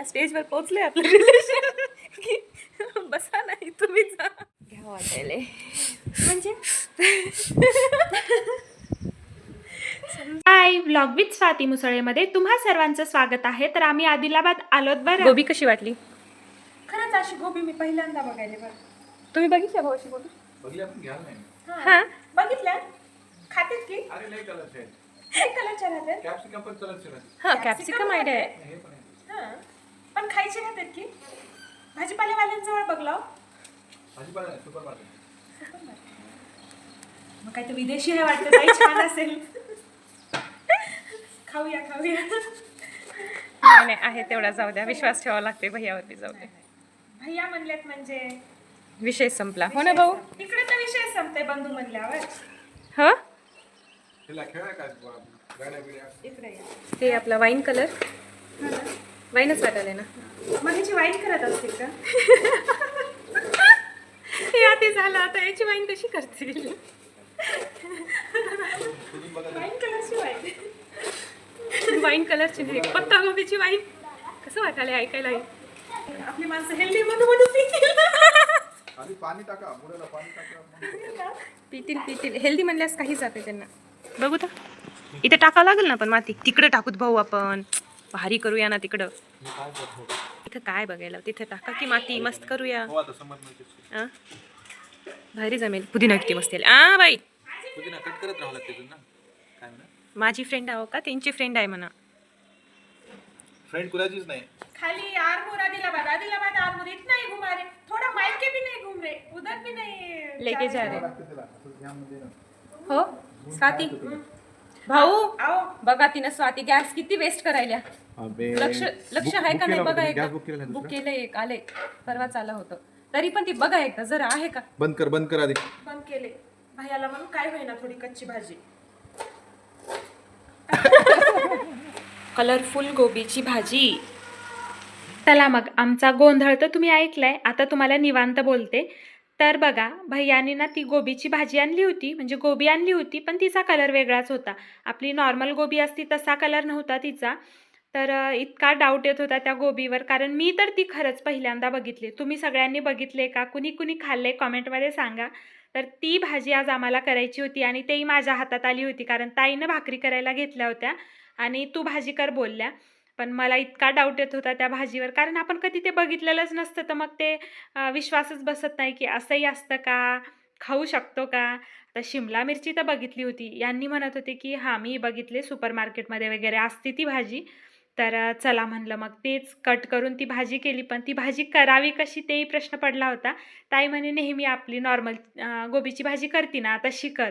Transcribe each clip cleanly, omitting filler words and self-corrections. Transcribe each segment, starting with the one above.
स्टेजवर पोहोचले आपलं रिलेशन की बसा नाही तुम्ही जा घ्या वाटायले म्हणजे हाय व्लॉग विथ स्वाती मुसळेमध्ये तुम्हा सर्वांचं स्वागत आहे. तर आम्ही आदिलाबाद आलोत बरं. गोबी कशी वाटली? खरंच अशी गोबी मी पहिल्यांदा बघायले बरं. तुम्ही बघितल्या भाऊ अशी गोबी? बघली आपण घ्याल नाही. हां बघितल्या खातेत की अरे लई कलरचे आहेत. काय कलरच्या राहतात? कॅप्सिकम पण कलरचे आहेत. हां कॅप्सिकम आयडिया आहे. हे पण आहे. हां पण खायचे राहतात की भाजीपालेवाल्यांजवळ बघलाव भाजीपाला आहे, सुपर मार्केट. मग काय तर विदेशी आहे वाटतं काही छान असेल. खाऊया नाही नाही आहे तेवढा जाऊ द्या, विश्वास ठेवावा लागते भैयावरती, जाऊ द्या. भैया म्हणल्यात म्हणजे विषय संपला हो ना भाऊ? इकडे तर विषय संपते बंधू म्हणल्यावर. हो हिला खेळाय काय गाड्या बिड्या इकडे या. ते आपला वाईन कलर वाईनच वाटायला ना. मग ह्याची वाईन करत असतील का? हे आधी झालं, आता याची वाईन कशी करतील? वाईन कलरची वाईन. वाईन कलरची नाही, पत्ता गोबीची वाईन. कसं वाटायला ऐकायला? आपली माणसं हेल्दी म्हणून पितील. आधी पाणी टाका, मुलाला पाणी टाका. पितील हेल्दी म्हणल्यास काही जाते त्यांना. बघू तर इथे टाकावं लागेल ना, पण माती तिकडे टाकूत भाऊ, आपण भारी करूया ना तिकडं. मी काय करतो? तिथं काय बघायला? तिथे टाका की माती मस्त करूया. हो आता समज नाही. आ? भारी जमेल. पुदिना किती मस्त येईल. आ बाई पुदिना कट करत राहावं लागते तुला. काय म्हणा? माझी फ्रेंड आहो का त्यांची फ्रेंड आहे म्हणा. फ्रेंड कुणाचीच नाही. खाली आरमोर आदिलाबाद आरमोर इतना ही घुमा रहे, थोड़ा माइल के भी नहीं घूम रहे, उधर भी नहीं लेके जा रहे. लागते तिला. असं ह्यामध्ये ना. हो स्वाती भाऊ आओ बघा तिनं स्वाती गॅस किती वेस्ट करायला. अबे. लक्ष बुक आहे का नाही केला बघा होता, एकदा. गॅस बुक केला नाही बुक दुसरा? केलंय एक, आले परवाच आलं होतं, तरी पण ती बघा एकदा जरा आहे का. बंद कर आधी. बंद केले. भैयाला म्हणून काय होईना थोडी कच्ची भाजी. कलरफुल गोबीची भाजी. चला मग आमचा गोंधळ तर तुम्ही ऐकलाय, आता तुम्हाला निवांत बोलते. तर बघा भैयानी ना ती गोबीची भाजी आणली होती, म्हणजे गोबी आणली होती पण तिचा कलर वेगळाच होता. आपली नॉर्मल गोबी असती तसा कलर नव्हता तिचा. तर इतका डाऊट येत होता त्या गोबीवर, कारण मी तर ती खरंच पहिल्यांदा बघितली. तुम्ही सगळ्यांनी बघितले का? कुणी खाल्ले कॉमेंटमध्ये सांगा. तर ती भाजी आज आम्हाला करायची होती आणि तेही माझ्या हातात आली होती, कारण ताईनं भाकरी करायला घेतल्या होत्या आणि तू भाजी कर बोलल्या. पण मला इतका डाऊट येत होता त्या भाजीवर, कारण आपण कधी ते बघितलेलंच नसतं, तर मग ते विश्वासच बसत नाही की असंही असतं का, खाऊ शकतो का. आता शिमला मिरची तर बघितली होती, यांनी म्हणत होते की हां मी बघितले सुपर मार्केटमध्ये वगैरे असते ती भाजी. तर चला म्हणलं मग तेच कट करून ती भाजी केली. पण ती भाजी करावी कशी तेही प्रश्न पडला होता. ताई म्हणे नेहमी आपली नॉर्मल गोबीची भाजी करते ना तशी कर.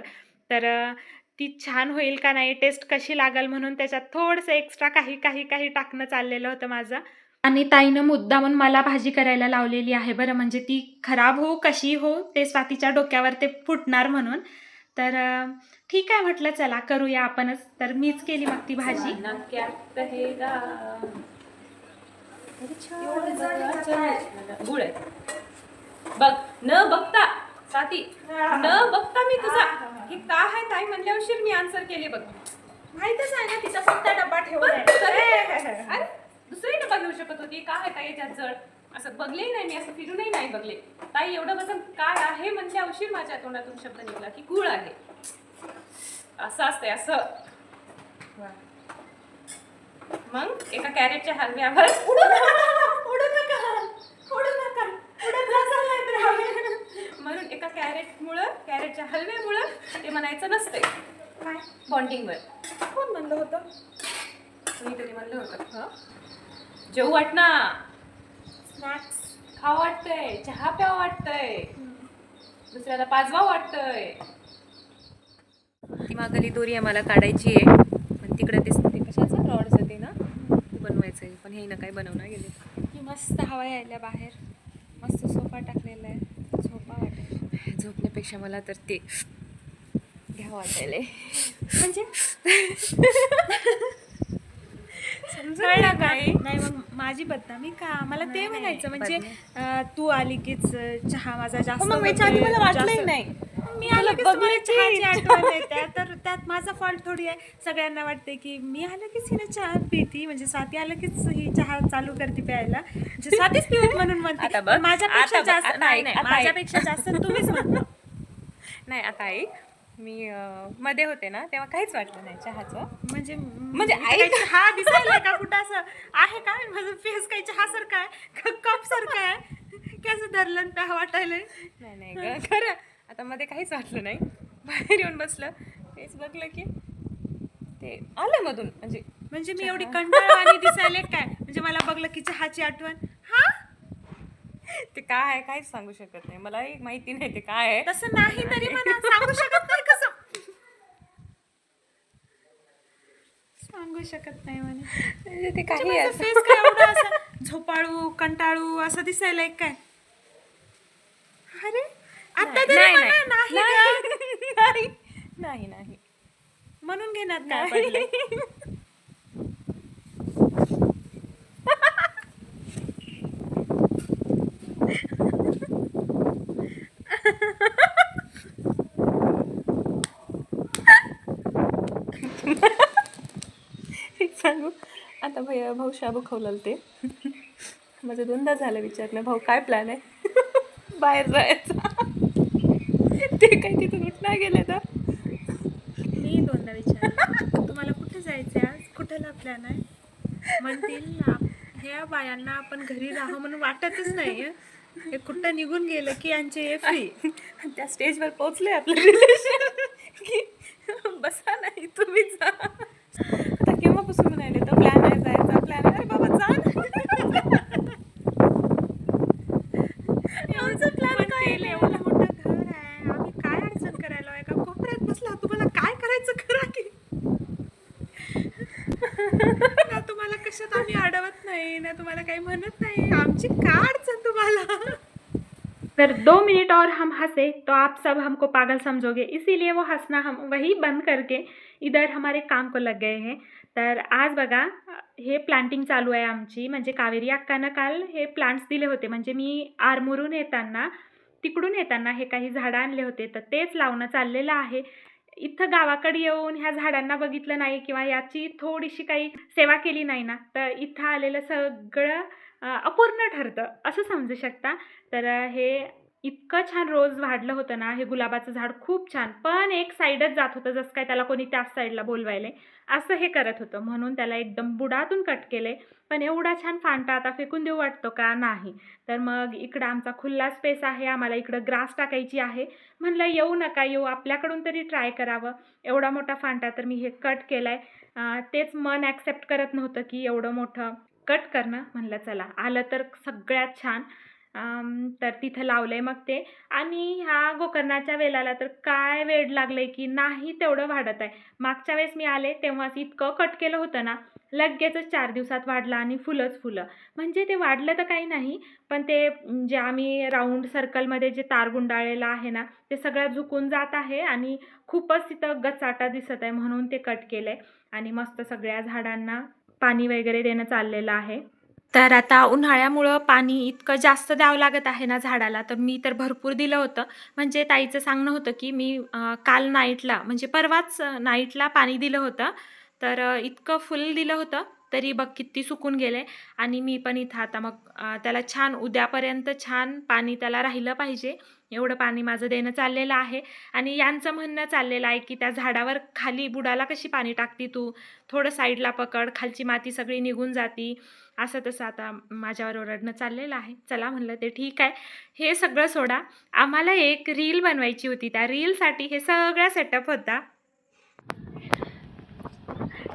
तर ती छान होईल का नाही, टेस्ट कशी लागेल म्हणून त्याच्यात थोडंसं एक्स्ट्रा काही टाकणं चाललेलं होतं माझं. आणि ताईनं मुद्दामून मला भाजी करायला लावलेली आहे बरं, म्हणजे ती खराब हो कशी हो ते स्वातीच्या डोक्यावर ते फुटणार म्हणून. तर ठीक आहे म्हटलं चला करूया आपणच. तर मीच केली मग ती भाजी. गुळ आहे बघ, न बघता स्वाती, न बघता मी तुझा हे का आहे ताई म्हणल्यावर मी आन्सर केले बघ. माहितच आहे ना तिचा फक्त डब्बा ठेवलाय. अरे दुसरी डबा घेऊ शकत होती. काय आहे ताई याच्यात जड? असं बघले नाही मी, असं फिरूनही नाही बघले. ताई एवढं वजन काय आहे म्हणल्या औषध माझ्या तोंडातून शब्द निघाला की गुळ आहे. असं असतंय असं. मग एका कॅरेटच्या हलव्यावर म्हणून एका कॅरेटच्या हलव्यामुळं ते म्हणायचं नसतंय. काय बॉन्डिंगवर कोण म्हणलं होतं? कोणीतरी म्हणलं होतं. जेवू वाटना, स्नॅक्स खावं वाटतंय, चहा प्यावं वाटतंय, दुसऱ्याला पाजवा वाटतंय. ती मागली दोरी आम्हाला काढायची आहे, पण तिकडे ते कशाचं रॉडचं ते ना बनवायचं आहे, पण हे ना काय बनवणार गेले. की मस्त हवा यायला बाहेर, मस्त सोफा टाकलेला आहे, झोपा वाटेल. झोपण्यापेक्षा मला तर ते घ्यावं वाटायले. म्हणजे समजायला काय नाही मग माझी बदनामी का? मला ते म्हणायचं म्हणजे तू आली कीच चहा माझा जास्त मग होतोय, मला वाटलंही जास्त- नाही. मी आलं की तुम्हाला चहाची आठवण येते, तर त्यात माझा फॉल्ट थोडी आहे. सगळ्यांना वाटते की मी आलं कीच हिने चहा पिती, म्हणजे स्वाती आलं कीच ही चहा चालू करते प्यायला, म्हणजे स्वातीच पिऊत म्हणून म्हणते. आता बघ, पण माझ्यापेक्षा आता बघ, जास्त आता नाही ऐक, नाही, आता ऐक. माझ्यापेक्षा जास्त तुम्हीच म्हणता. नाही आता ऐक, मी मध्ये होते ना तेव्हा काहीच वाटलं नाही चहाचं. म्हणजे इथं काही चहा दिसायला का कुठं असं आहे काय? माझं फेस काही चहा सारखं आहे, कप सारखं आहे, कसं धरलं आणि प्या वाटायलंय. नाही ग, खरं आता मध्ये काहीच वाटलं नाही. बाहेर येऊन बसलं, तेच बघलं की ते आलं मधून, म्हणजे मी एवढी कंटाळवाणी दिसायले काय? म्हणजे मला बघलं की चहाची आठवण. हा, ते काय आहे काहीच सांगू शकत नाही, मलाही माहिती नाही ते काय आहे. तसं नाही तरी मला सांगू शकत नाही. कसं सांगू शकत नाही म्हणे? म्हणजे ते काही माझं असं. फेस काय एवढं असं झोपाळू कंटाळू असं दिसायला काय? अरे आता तरी नाही म्हणा, नाही नाही गं. नाही नाही नाही म्हणून घेण्यात काय पडलंय? एक सांगू, आता भैया भाऊ शाबू खाऊ ते माझं 2दा झालं विचारणं, भाऊ काय प्लॅन आहे बाहेर जायचा. ते काही तिथून उठणार गेले तर मी 2दा विचारलं, तुम्हाला कुठे जायचं आज, कुठेला प्लॅन आहे? म्हणतील ह्या बायांना आपण घरी राहावं म्हणून वाटतच नाही. हे कुठं निघून गेलं की यांचे फ्री. त्या स्टेजवर पोहोचले आपलं रिलेशन की बसा नाही तुम्ही जा. आता केव्हापासून म्हणाले तर प्लॅन आहे जायचा, प्लॅन आहे. अरे बाबा जा ना. आमचं प्लॅन काय? एवढं मोठं घर आहे, आम्ही काय अडचण करायला आहे का? कोपऱ्यात बसला, तुम्हाला काय करायचं करा की. ना तुम्हाला कशात आम्ही अडवत नाही, ना तुम्हाला काही म्हणत नाही, आमची काय अडचण तुम्हाला? अगर 2 मिनट और हम हंसे तो आप सब हमको पागल समझोगे, इसीलिए वो हंसना हम वही बंद करके इधर हमारे काम को लग गए हैं. तर आज बघा हे प्लांटिंग चालू आहे आमची. म्हणजे कावेरी अक्कानं काल हे प्लांट्स दिले होते, म्हणजे मी आरमोरून येताना तिकडून येताना हे काही झाडं आणले होते, तर तेच लावणं चाललेलं आहे. इथं गावाकडे येऊन ह्या झाडांना बघितलं नाही किंवा याची थोडीशी काही सेवा केली नाही ना, तर इथं आलेलं सगळं अपूर्ण ठरतं असं समजू शकता. तर हे इतकं छान रोज वाढलं होतं ना, हे गुलाबाचं झाड खूप छान, पण एक साईडच जात होतं, जसं काय त्याला कोणी त्याच साईडला बोलवायले असं हे करत होतं, म्हणून त्याला एकदम बुडातून कट केले. पण एवढा छान फांटा आता फेकून देऊ वाटतो का? नाही. तर मग इकडं आमचा खुल्ला स्पेस आहे, आम्हाला इकडं ग्रास टाकायची आहे. म्हणलं येऊ नका येऊ, आपल्याकडून तरी ट्राय करावं. एवढा मोठा फांटा तर मी हे कट केला आहे. तेच मन ॲक्सेप्ट करत नव्हतं की एवढं मोठं कट करणं. म्हणलं चला आलं तर सगळ्यात छान. तर तिथं लावलं आहे मग ते. आणि ह्या गोकर्णाच्या वेलाला तर काय वेड लागलं आहे की नाही तेवढं वाढत आहे. मागच्या वेळेस मी आले तेव्हाच इतकं कट केलं होतं ना, लगेचच 4 दिवसात वाढलं आणि फुलंच फुलं. म्हणजे ते वाढलं तर काही नाही, पण ते जे आम्ही राऊंड सर्कलमध्ये जे तार गुंडाळलेलं आहे ना, ते सगळं झुकून जात आहे आणि खूपच तिथं गचाटा दिसत आहे, म्हणून ते कट केलं आहे. आणि मस्त सगळ्या झाडांना पाणी वगैरे देणं चाललेलं आहे. तर आता उन्हाळ्यामुळं पाणी इतकं जास्त द्यावं लागत आहे ना झाडाला, तर मी तर भरपूर दिलं होतं. म्हणजे ताईचं सांगणं होतं की मी काल नाईटला म्हणजे परवाच नाईटला पाणी दिलं होतं. तर इतकं फुल दिलं होतं तरी बघ किती सुकून गेले. आणि मी पण इथं आता मग त्याला छान उद्यापर्यंत छान पाणी त्याला राहिलं पाहिजे एवढं पाणी माझं देणं चाललेलं आहे. आणि यांचं म्हणणं चाललेलं आहे की त्या झाडावर खाली बुडाला कशी पाणी टाकती तू, थोडं साईडला पकड, खालची माती सगळी निघून जाती, असं तसं आता माझ्यावर ओरडणं चाललेलं आहे. चला म्हणलं ते ठीक आहे, हे सगळं सोडा. आम्हाला एक रील बनवायची होती, त्या रीलसाठी हे सगळा सेटअप होता.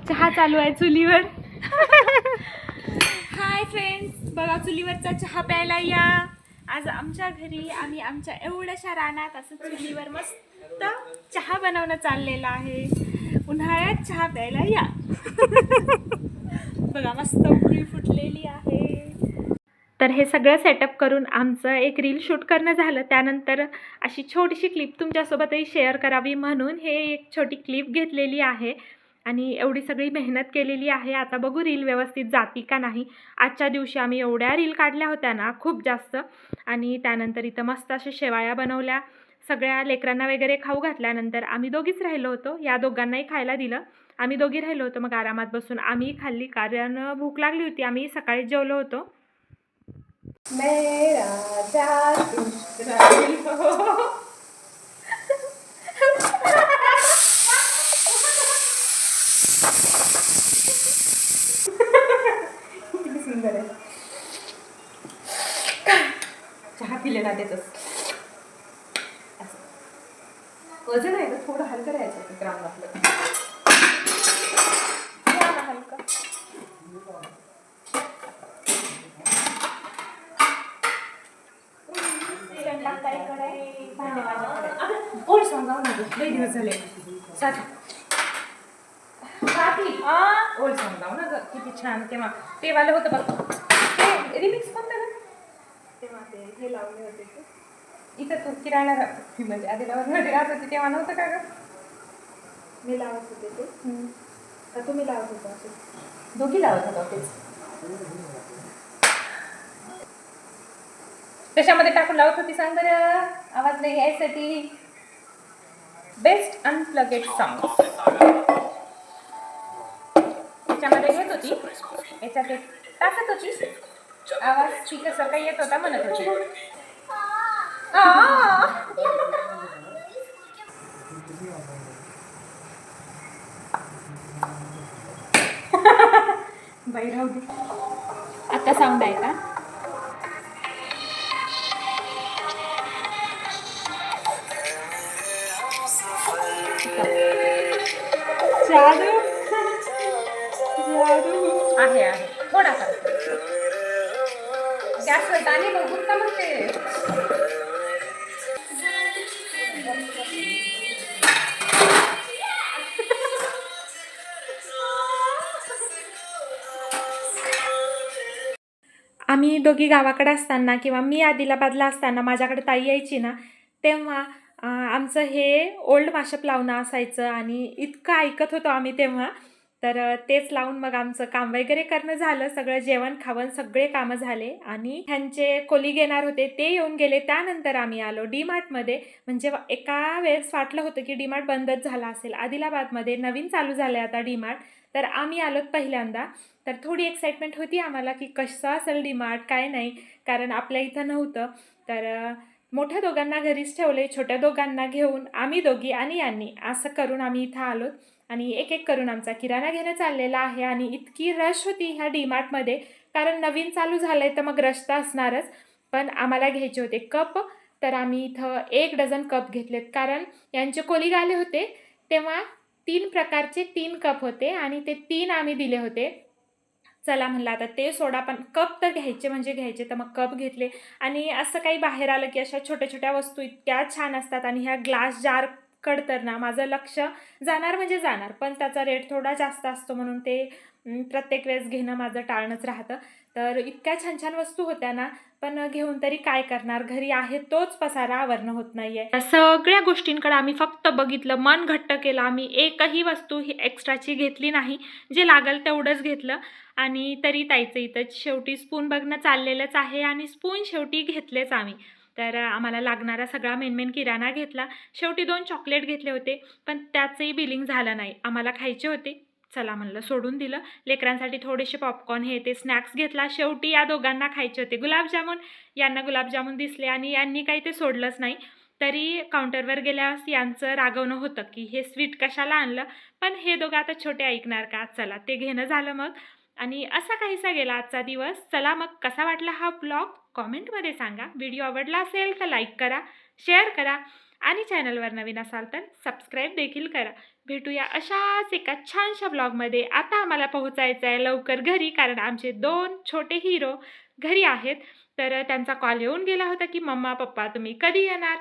चहा चालू आहे चुलीवर. हाय फ्रेंड्स, बघा चुलीवरचा चहा प्यायला या. आज आमच्या घरी आम्ही आमच्या एवढ्याशा रानात असं चुलीवर मस्त चहा बनवणं चाललेलं आहे. उन्हाळ्यात चहा प्यायला या. बघा मस्त उकळी फुटलेली आहे. तर हे सगळं सेटअप करून आमचं एक रील शूट करणं झालं. त्यानंतर अशी छोटीशी क्लिप तुमच्यासोबतही शेअर करावी म्हणून हे एक छोटी क्लिप घेतलेली आहे आणि एवढी सगळी मेहनत केलेली आहे. आता बघू रील व्यवस्थित जाती का नाही. आजच्या दिवशी आम्ही एवढ्या रील काढल्या होत्या ना, खूप जास्त. आणि त्यानंतर इथं मस्त अशा शेवाळ्या बनवल्या. सगळ्या लेकरांना वगैरे खाऊ घातल्यानंतर आम्ही दोघीच राहिलो होतो. या दोघांनाही खायला दिलं. आम्ही दोघी राहिलो होतो. मग आरामात बसून आम्ही खाल्ली, कारण भूक लागली होती. आम्ही सकाळीच जेवलो होतो. किती सुंदर आहे. चहा पिले ना त्याच वजन आहे ना, थोडं हलकं राहायचं ग्राउंड आपलं. हलकं ओळ सांगा ना, लई दिवस झाले. ओळ सांगा ना ग, किती छान. ते वालं होतं बघ, ते रिमिक्स कोणतं ग? तेव्हा ते हे लावले होते ते इथं तू किराणा म्हणजे आदिलाबादमध्ये राहत होती तेव्हा नव्हतं का ग? मी लावत होते ते का तुम्ही लावत होता? असे दोघी लावत होता तेच. कशामध्ये टाकून लावत होती सांग बरं, आवाज नाही यायसाठी. बेस्ट अनप्लगेड सॉंग त्याच्यामध्ये घेत होती, याच्यात एक टाकत होती, आवाज स्पीकर सारखा येत होता, म्हणत होती बाई राहू दे. आता साऊंड आहे का? जादू जादू आहे थोडाफार. गॅसवर टाणी बघून का मग ते आम्ही दोघी गावाकडे असताना किंवा मी आदिलाबादला असताना माझ्याकडे ताई यायची ना, तेव्हा आमचं हे ओल्ड माशप लावणं असायचं आणि इतकं ऐकत होतो आम्ही तेव्हा. तर तेच लावून मग आमचं काम वगैरे करणं झालं. सगळं जेवण खावण सगळे कामं झाले आणि ह्यांचे कोलिग येणार होते, ते येऊन गेले. त्यानंतर आम्ही आलो डीमार्टमध्ये. म्हणजे एका वेळेस वाटलं होतं की डीमार्ट बंदच झाला असेल. आदिलाबादमध्ये नवीन चालू झालं आहे आता डीमार्ट. तर आम्ही आलोत पहिल्यांदा. तर थोडी एक्साइटमेंट होती आम्हाला की कसं असेल डीमार्ट, काय नाही, कारण आपल्या इथं नव्हतं. तर मोठ्या दोघांना घरीच ठेवले, छोट्या दोघांना घेऊन आम्ही दोघी आणि यांनी असं करून आम्ही इथं आलोत. आणि एक एक करून आमचा किराणा घेणं चाललेला आहे. आणि इतकी रश होती ह्या डीमार्टमध्ये, कारण नवीन चालू झालं आहे तर मग रश तर असणारच. पण आम्हाला घ्यायचे होते कप. तर आम्ही इथं 1 डझन कप घेतलेत, कारण यांचे कोलिग आले होते तेव्हा 3 प्रकारचे 3 कप होते आणि ते 3 आम्ही दिले होते. चला म्हणलं आता ते सोडा, पण कप तर घ्यायचे म्हणजे घ्यायचे, तर मग कप घेतले. आणि असं काही बाहेर आलं की अशा छोट्या छोट्या वस्तू इतक्या छान असतात. आणि ह्या ग्लास जारकडं तर ना माझं लक्ष जाणार म्हणजे जाणार, पण त्याचा रेट थोडा जास्त असतो म्हणून ते प्रत्येक वेळेस घेणं माझं टाळणंच राहतं. तर इतक्या छान छान वस्तू होत्या ना, पण घेऊन तरी काय करणार, घरी आहे तोच पसारा आवरणं होत नाही आहे. सगळ्या गोष्टींकडे आम्ही फक्त बघितलं, मन घट्ट केलं. आम्ही एकही वस्तू ही एक्स्ट्राची घेतली नाही, जे लागेल तेवढंच घेतलं. आणि तरी ताईचं इथं शेवटी स्पून बघणं चाललेलंच आहे आणि स्पून शेवटी घेतलेच आम्ही. तर आम्हाला लागणारा सगळा मेन किराणा घेतला. शेवटी 2 चॉकलेट घेतले होते, पण त्याचंही बिलिंग झालं नाही. आम्हाला खायचे होते, चला म्हणलं सोडून दिलं. लेकरांसाठी थोडेसे पॉपकॉर्न हे ते स्नॅक्स घेतला. शेवटी या दोघांना खायचे होते गुलाबजामुन. यांना गुलाबजामुन दिसले आणि यांनी काही ते सोडलंच नाही. तरी काउंटरवर गेल्यास यांचं रागवणं होतं की हे स्वीट कशाला आणलं, पण हे दोघं आता छोटे ऐकणार का, चला ते घेणं झालं मग. आणि असा काहीसा गेला आजचा दिवस. चला मग कसा वाटला हा ब्लॉग कॉमेंटमध्ये सांगा. व्हिडिओ आवडला असेल तर लाईक करा, शेअर करा आणि चॅनलवर नवीन असाल तर सबस्क्राईब देखील करा. भेटूया अशाच एका छानशा ब्लॉगमध्ये. आता आम्हाला पोहोचायचं आहे लवकर घरी, कारण आमचे 2 छोटे हिरो घरी आहेत. तर त्यांचा कॉल येऊन गेला होता की मम्मा पप्पा तुम्ही कधी येणार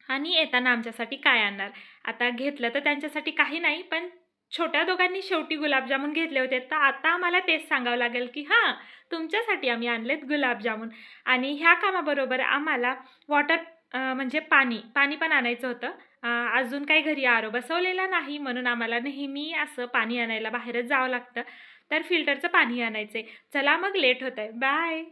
आणि येताना आमच्यासाठी काय आणणार. आता घेतलं तर त्यांच्यासाठी काही नाही, पण छोट्या दोघांनी शेवटी गुलाबजामुन घेतले होते, तर आता आम्हाला तेच सांगावं लागेल की हां, तुमच्यासाठी आम्ही आणलेत गुलाबजामुन. आणि ह्या कामाबरोबर आम्हाला वॉटर म्हणजे पाणी पण आणायचं होतं. अजून काही घरी आरो बसवलेला नाही, म्हणून आम्हाला नेहमी असं पाणी आणायला बाहेरच जावं लागतं. तर फिल्टरचं पाणी आणायचं आहे. चला मग लेट होत आहे, बाय.